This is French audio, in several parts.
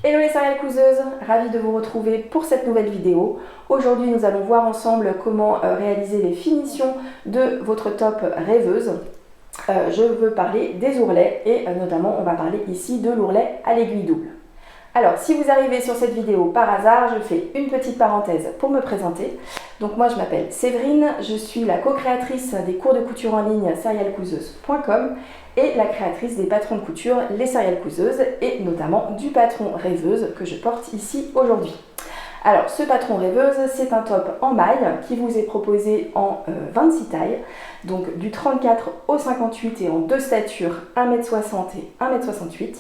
Hello les serial couseuses, ravie de vous retrouver pour cette nouvelle vidéo. Aujourd'hui nous allons voir ensemble comment réaliser les finitions de votre top rêveuse. Je veux parler des ourlets et notamment on va parler ici de l'ourlet à l'aiguille double. Alors si vous arrivez sur cette vidéo par hasard, je fais une petite parenthèse pour me présenter. Donc moi je m'appelle Séverine, je suis la co-créatrice des cours de couture en ligne serialcouseuse.com et la créatrice des patrons de couture Les Serial Couseuses et notamment du patron Rêveuse que je porte ici aujourd'hui. Alors ce patron Rêveuse, c'est un top en maille qui vous est proposé en 26 tailles, donc du 34 au 58 et en deux statures 1m60 et 1m68.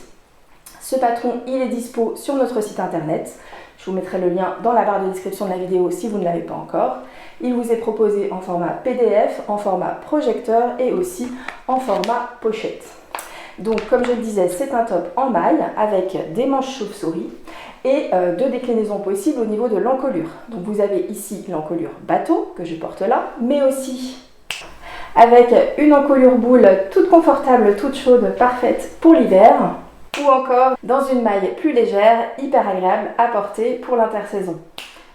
Ce patron, il est dispo sur notre site internet. Je vous mettrai le lien dans la barre de description de la vidéo si vous ne l'avez pas encore. Il vous est proposé en format PDF, en format projecteur et aussi en format pochette. Donc comme je le disais, c'est un top en maille avec des manches chauve-souris et deux déclinaisons possibles au niveau de l'encolure. Donc vous avez ici l'encolure bateau que je porte là, mais aussi avec une encolure boule toute confortable, toute chaude, parfaite pour l'hiver. Ou encore dans une maille plus légère, hyper agréable à porter pour l'intersaison.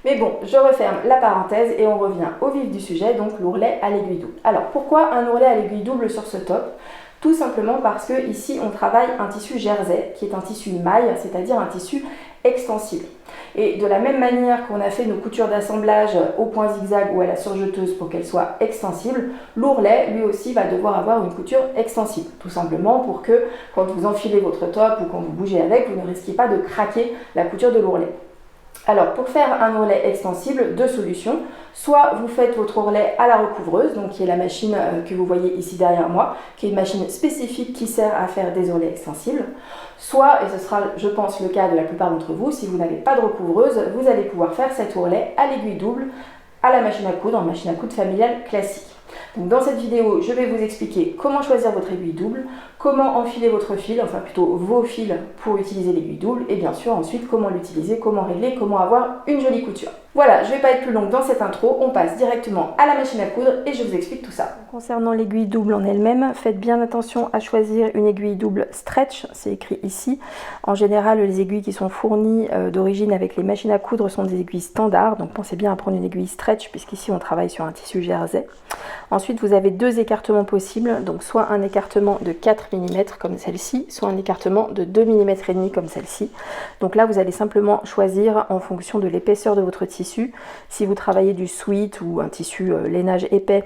Mais bon, je referme la parenthèse et on revient au vif du sujet, donc l'ourlet à l'aiguille double. Alors pourquoi un ourlet à l'aiguille double sur ce top? Tout simplement parce que ici on travaille un tissu jersey, qui est un tissu maille, c'est-à-dire un tissu extensible. Et de la même manière qu'on a fait nos coutures d'assemblage au point zigzag ou à la surjeteuse pour qu'elles soient extensibles, l'ourlet lui aussi va devoir avoir une couture extensible. Tout simplement pour que quand vous enfilez votre top ou quand vous bougez avec, vous ne risquiez pas de craquer la couture de l'ourlet. Alors pour faire un ourlet extensible, deux solutions. Soit vous faites votre ourlet à la recouvreuse, donc qui est la machine que vous voyez ici derrière moi, qui est une machine spécifique qui sert à faire des ourlets extensibles. Soit, et ce sera je pense le cas de la plupart d'entre vous, si vous n'avez pas de recouvreuse, vous allez pouvoir faire cet ourlet à l'aiguille double à la machine à coudre, en machine à coudre familiale classique. Donc dans cette vidéo, je vais vous expliquer comment choisir votre aiguille double, comment enfiler votre fil, enfin plutôt vos fils pour utiliser l'aiguille double, et bien sûr ensuite comment l'utiliser, comment régler, comment avoir une jolie couture. Voilà, je ne vais pas être plus longue dans cette intro, on passe directement à la machine à coudre et je vous explique tout ça. Concernant l'aiguille double en elle-même, faites bien attention à choisir une aiguille double stretch, c'est écrit ici. En général, les aiguilles qui sont fournies d'origine avec les machines à coudre sont des aiguilles standards, donc pensez bien à prendre une aiguille stretch puisqu'ici on travaille sur un tissu jersey. Ensuite, vous avez deux écartements possibles, donc soit un écartement de 4 mm comme celle-ci, soit un écartement de 2 mm et demi comme celle-ci. Donc là, vous allez simplement choisir en fonction de l'épaisseur de votre tissu. Si vous travaillez du sweat ou un tissu lainage épais,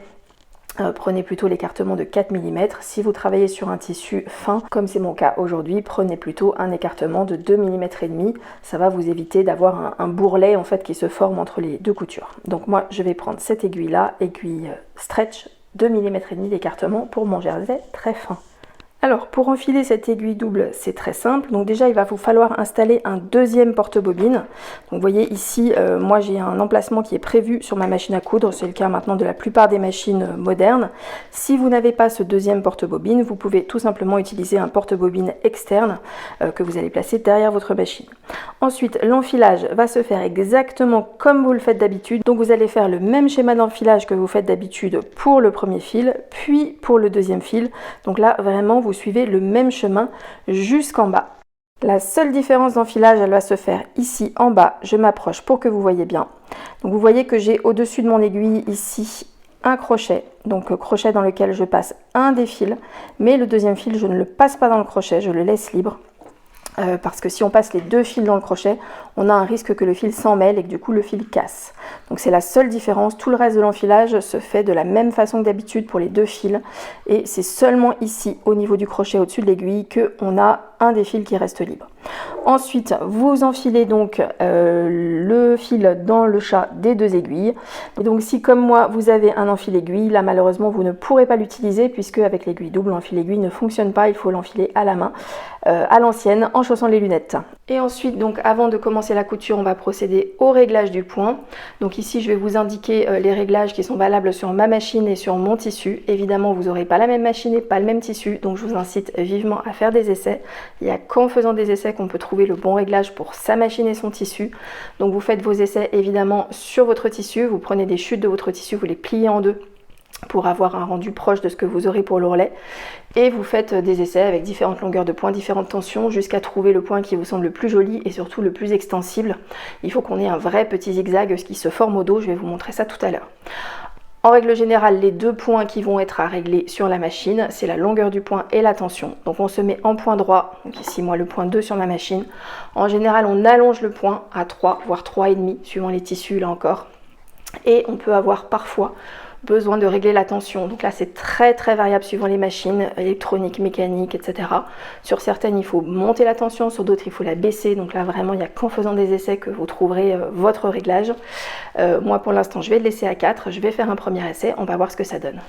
prenez plutôt l'écartement de 4 mm. Si vous travaillez sur un tissu fin, comme c'est mon cas aujourd'hui, prenez plutôt un écartement de 2 mm et demi. Ça va vous éviter d'avoir un bourrelet en fait qui se forme entre les deux coutures. Donc moi, je vais prendre cette aiguille-là, aiguille stretch, 2 mm et demi d'écartement pour mon jersey très fin. Alors pour enfiler cette aiguille double, c'est très simple. Donc déjà il va vous falloir installer un deuxième porte-bobine. Donc vous voyez ici, moi j'ai un emplacement qui est prévu sur ma machine à coudre. C'est le cas maintenant de la plupart des machines modernes. Si vous n'avez pas ce deuxième porte-bobine, vous pouvez tout simplement utiliser un porte-bobine externe que vous allez placer derrière votre machine. Ensuite l'enfilage va se faire exactement comme vous le faites d'habitude. Donc vous allez faire le même schéma d'enfilage que vous faites d'habitude pour le premier fil, puis pour le deuxième fil. Donc là vraiment vous suivez le même chemin jusqu'en bas. La seule différence d'enfilage, elle va se faire ici en bas. Je m'approche pour que vous voyez bien. Donc vous voyez que j'ai au-dessus de mon aiguille ici un crochet, donc crochet dans lequel je passe un des fils, mais le deuxième fil, je ne le passe pas dans le crochet, je le laisse libre. Parce que si on passe les deux fils dans le crochet, on a un risque que le fil s'en mêle et que du coup le fil casse. Donc c'est la seule différence. Tout le reste de l'enfilage se fait de la même façon que d'habitude pour les deux fils. Et c'est seulement ici, au niveau du crochet au-dessus de l'aiguille, qu'on a un des fils qui reste libre. Ensuite, vous enfilez donc le fil dans le chat des deux aiguilles. Et donc si comme moi, vous avez un enfil aiguille, là malheureusement vous ne pourrez pas l'utiliser puisque avec l'aiguille double, l'enfil aiguille ne fonctionne pas. Il faut l'enfiler à la main, à l'ancienne, en chaussant les lunettes. Et ensuite, donc avant de commencer la couture, on va procéder au réglage du point. Donc ici, je vais vous indiquer les réglages qui sont valables sur ma machine et sur mon tissu. Évidemment, vous n'aurez pas la même machine et pas le même tissu, donc je vous incite vivement à faire des essais. Il n'y a qu'en faisant des essais qu'on peut trouver le bon réglage pour sa machine et son tissu. Donc vous faites vos essais évidemment sur votre tissu, vous prenez des chutes de votre tissu, vous les pliez en deux pour avoir un rendu proche de ce que vous aurez pour l'ourlet. Et vous faites des essais avec différentes longueurs de points, différentes tensions, jusqu'à trouver le point qui vous semble le plus joli et surtout le plus extensible. Il faut qu'on ait un vrai petit zigzag, ce qui se forme au dos, je vais vous montrer ça tout à l'heure. En règle générale, les deux points qui vont être à régler sur la machine, c'est la longueur du point et la tension. Donc on se met en point droit, donc ici moi le point 2 sur ma machine. En général, on allonge le point à 3, voire 3,5, suivant les tissus là encore. Et on peut avoir parfois besoin de régler la tension. Donc là, c'est très variable suivant les machines, électroniques, mécaniques, etc. Sur certaines, il faut monter la tension, sur d'autres, il faut la baisser. Donc là, vraiment, il n'y a qu'en faisant des essais que vous trouverez votre réglage. Moi, pour l'instant, je vais le laisser à 4. Je vais faire un premier essai. On va voir ce que ça donne.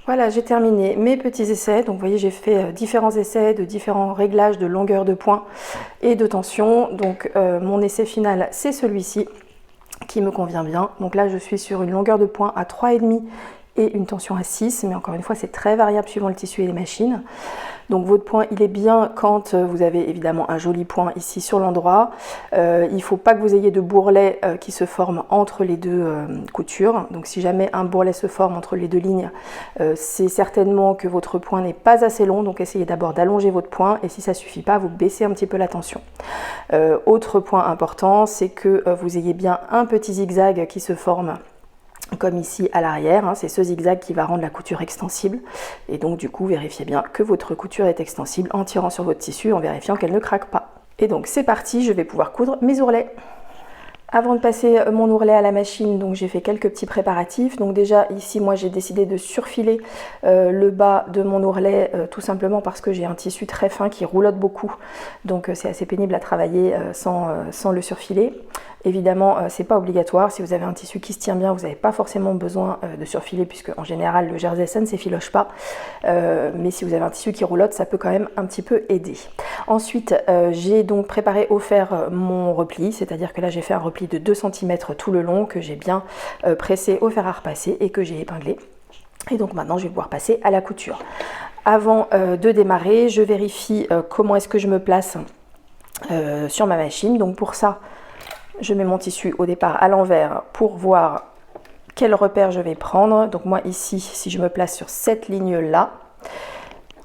Voilà, j'ai terminé mes petits essais. Donc, vous voyez, j'ai fait différents essais de différents réglages de longueur de point et de tension. Donc, mon essai final, c'est celui-ci, qui me convient bien. Donc là, je suis sur une longueur de point à 3,5 et une tension à 6, mais encore une fois, c'est très variable suivant le tissu et les machines. Donc votre point, il est bien quand vous avez évidemment un joli point ici sur l'endroit. Il ne faut pas que vous ayez de bourrelet qui se forme entre les deux coutures. Donc si jamais un bourrelet se forme entre les deux lignes, c'est certainement que votre point n'est pas assez long. Donc essayez d'abord d'allonger votre point et si ça ne suffit pas, vous baissez un petit peu la tension. Autre point important, c'est que vous ayez bien un petit zigzag qui se forme comme ici à l'arrière, hein, c'est ce zigzag qui va rendre la couture extensible et donc du coup vérifiez bien que votre couture est extensible en tirant sur votre tissu, en vérifiant qu'elle ne craque pas. Et donc c'est parti, je vais pouvoir coudre mes ourlets. Avant de passer mon ourlet à la machine, donc j'ai fait quelques petits préparatifs. Donc déjà ici moi j'ai décidé de surfiler le bas de mon ourlet tout simplement parce que j'ai un tissu très fin qui roulotte beaucoup. Donc c'est assez pénible à travailler sans le surfiler. Évidemment, c'est pas obligatoire. Si vous avez un tissu qui se tient bien, vous n'avez pas forcément besoin de surfiler puisque en général le jersey ne s'effiloche pas. Mais si vous avez un tissu qui roulotte, ça peut quand même un petit peu aider. Ensuite, j'ai donc préparé au fer mon repli, c'est-à-dire que là j'ai fait un repli de 2 cm tout le long que j'ai bien pressé au fer à repasser et que j'ai épinglé. Et donc maintenant je vais pouvoir passer à la couture. Avant de démarrer, je vérifie comment est-ce que je me place sur ma machine. Donc pour ça, je mets mon tissu au départ à l'envers pour voir quel repère je vais prendre. Donc moi ici, si je me place sur cette ligne-là,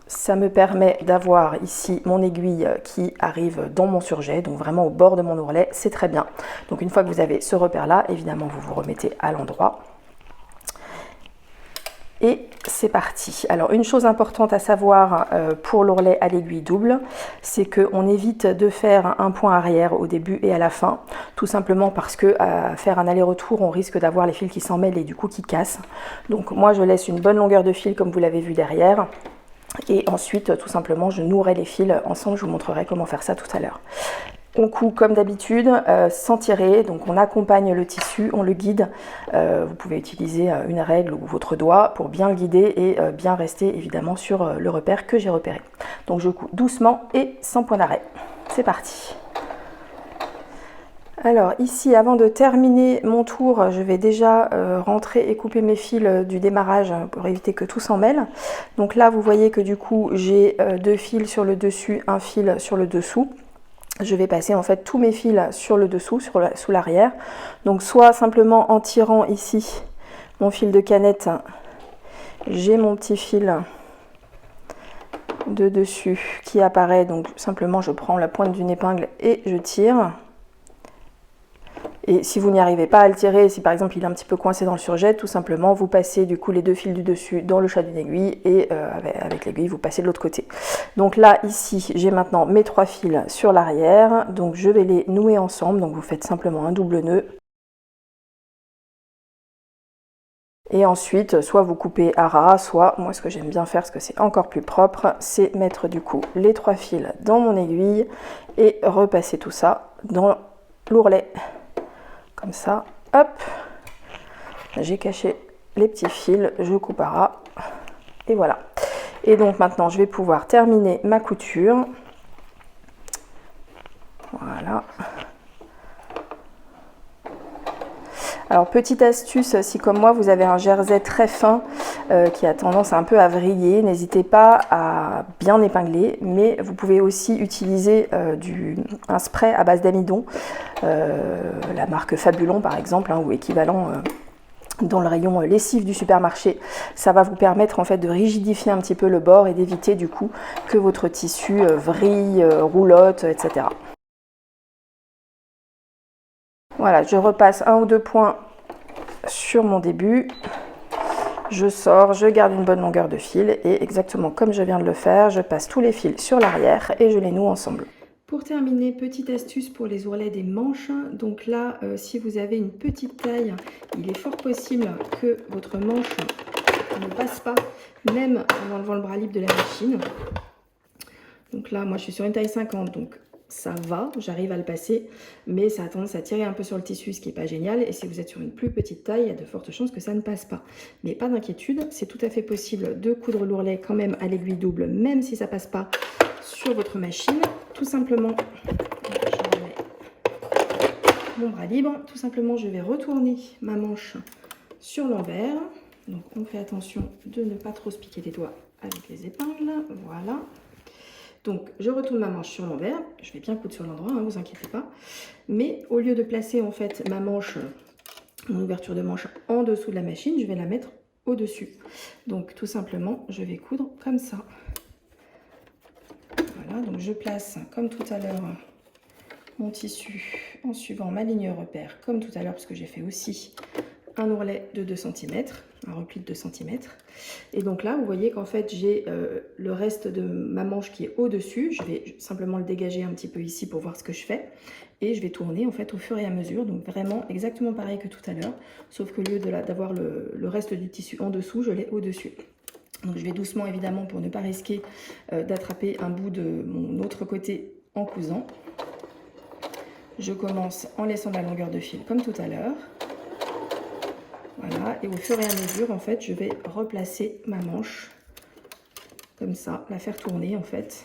ça me permet d'avoir ici mon aiguille qui arrive dans mon surjet, donc vraiment au bord de mon ourlet, c'est très bien. Donc une fois que vous avez ce repère-là, évidemment vous vous remettez à l'endroit. Et c'est parti. Alors une chose importante à savoir pour l'ourlet à l'aiguille double, c'est qu'on évite de faire un point arrière au début et à la fin, tout simplement parce que à faire un aller-retour, on risque d'avoir les fils qui s'en mêlent et du coup qui cassent. Donc moi je laisse une bonne longueur de fil comme vous l'avez vu derrière. Et ensuite tout simplement je nouerai les fils ensemble, je vous montrerai comment faire ça tout à l'heure. On coud comme d'habitude, sans tirer, donc on accompagne le tissu, on le guide. Vous pouvez utiliser une règle ou votre doigt pour bien le guider et bien rester évidemment sur le repère que j'ai repéré. Donc je couds doucement et sans point d'arrêt. C'est parti. Alors ici, avant de terminer mon tour, je vais déjà rentrer et couper mes fils du démarrage pour éviter que tout s'en mêle. Donc là, vous voyez que du coup, j'ai 2 fils sur le dessus, un fil sur le dessous. Je vais passer en fait tous mes fils sur le dessous, sous l'arrière. Donc soit simplement en tirant ici mon fil de canette, j'ai mon petit fil de dessus qui apparaît. Donc simplement je prends la pointe d'une épingle et je tire. Et si vous n'y arrivez pas à le tirer, si par exemple il est un petit peu coincé dans le surjet, tout simplement vous passez du coup les 2 fils du dessus dans le chat d'une aiguille et avec l'aiguille vous passez de l'autre côté. Donc là ici j'ai maintenant mes 3 fils sur l'arrière, donc je vais les nouer ensemble, donc vous faites simplement un double nœud. Et ensuite soit vous coupez à ras, soit moi ce que j'aime bien faire parce que c'est encore plus propre, c'est mettre du coup les 3 fils dans mon aiguille et repasser tout ça dans l'ourlet. Comme ça, hop, j'ai caché les petits fils, je coupe à ras, et voilà. Et donc maintenant, je vais pouvoir terminer ma couture. Voilà. Alors petite astuce, si comme moi vous avez un jersey très fin qui a tendance un peu à vriller, n'hésitez pas à bien épingler, mais vous pouvez aussi utiliser un spray à base d'amidon, la marque Fabulon par exemple, hein, ou équivalent dans le rayon lessive du supermarché. Ça va vous permettre en fait de rigidifier un petit peu le bord et d'éviter du coup que votre tissu vrille, roulotte, etc. Voilà, je repasse 1 ou 2 points sur mon début. Je sors, je garde une bonne longueur de fil et exactement comme je viens de le faire, je passe tous les fils sur l'arrière et je les noue ensemble. Pour terminer, petite astuce pour les ourlets des manches. Donc là, si vous avez une petite taille, il est fort possible que votre manche ne passe pas, même en enlevant le bras libre de la machine. Donc là, moi je suis sur une taille 50, donc ça va, j'arrive à le passer, mais ça a tendance à tirer un peu sur le tissu, ce qui n'est pas génial. Et si vous êtes sur une plus petite taille, il y a de fortes chances que ça ne passe pas. Mais pas d'inquiétude, c'est tout à fait possible de coudre l'ourlet quand même à l'aiguille double, même si ça ne passe pas sur votre machine. Tout simplement, je remets mon bras libre, tout simplement je vais retourner ma manche sur l'envers. Donc on fait attention de ne pas trop se piquer les doigts avec les épingles, voilà. Donc, je retourne ma manche sur l'envers. Je vais bien coudre sur l'endroit, hein, vous inquiétez pas. Mais au lieu de placer en fait ma manche, mon ouverture de manche en dessous de la machine, je vais la mettre au-dessus. Donc, tout simplement, je vais coudre comme ça. Voilà, donc je place comme tout à l'heure mon tissu en suivant ma ligne repère, comme tout à l'heure, parce que j'ai fait aussi un ourlet de 2 cm, un repli de 2 cm. Et donc là, vous voyez qu'en fait, j'ai le reste de ma manche qui est au-dessus. Je vais simplement le dégager un petit peu ici pour voir ce que je fais. Et je vais tourner en fait au fur et à mesure. Donc vraiment exactement pareil que tout à l'heure. Sauf qu'au lieu d'avoir le reste du tissu en dessous, je l'ai au-dessus. Donc je vais doucement évidemment pour ne pas risquer d'attraper un bout de mon autre côté en cousant. Je commence en laissant la longueur de fil comme tout à l'heure. Voilà, et au fur et à mesure, en fait, je vais replacer ma manche comme ça, la faire tourner en fait,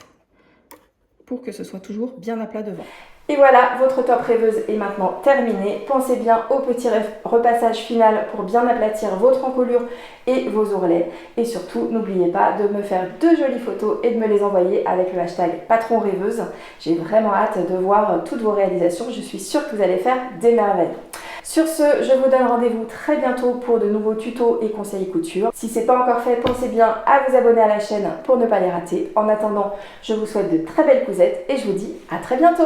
pour que ce soit toujours bien à plat devant. Et voilà, votre top rêveuse est maintenant terminée. Pensez bien au petit repassage final pour bien aplatir votre encolure et vos ourlets. Et surtout, n'oubliez pas de me faire de jolies photos et de me les envoyer avec le hashtag Patron Rêveuse. J'ai vraiment hâte de voir toutes vos réalisations. Je suis sûre que vous allez faire des merveilles. Sur ce, je vous donne rendez-vous très bientôt pour de nouveaux tutos et conseils couture. Si ce n'est pas encore fait, pensez bien à vous abonner à la chaîne pour ne pas les rater. En attendant, je vous souhaite de très belles cousettes et je vous dis à très bientôt.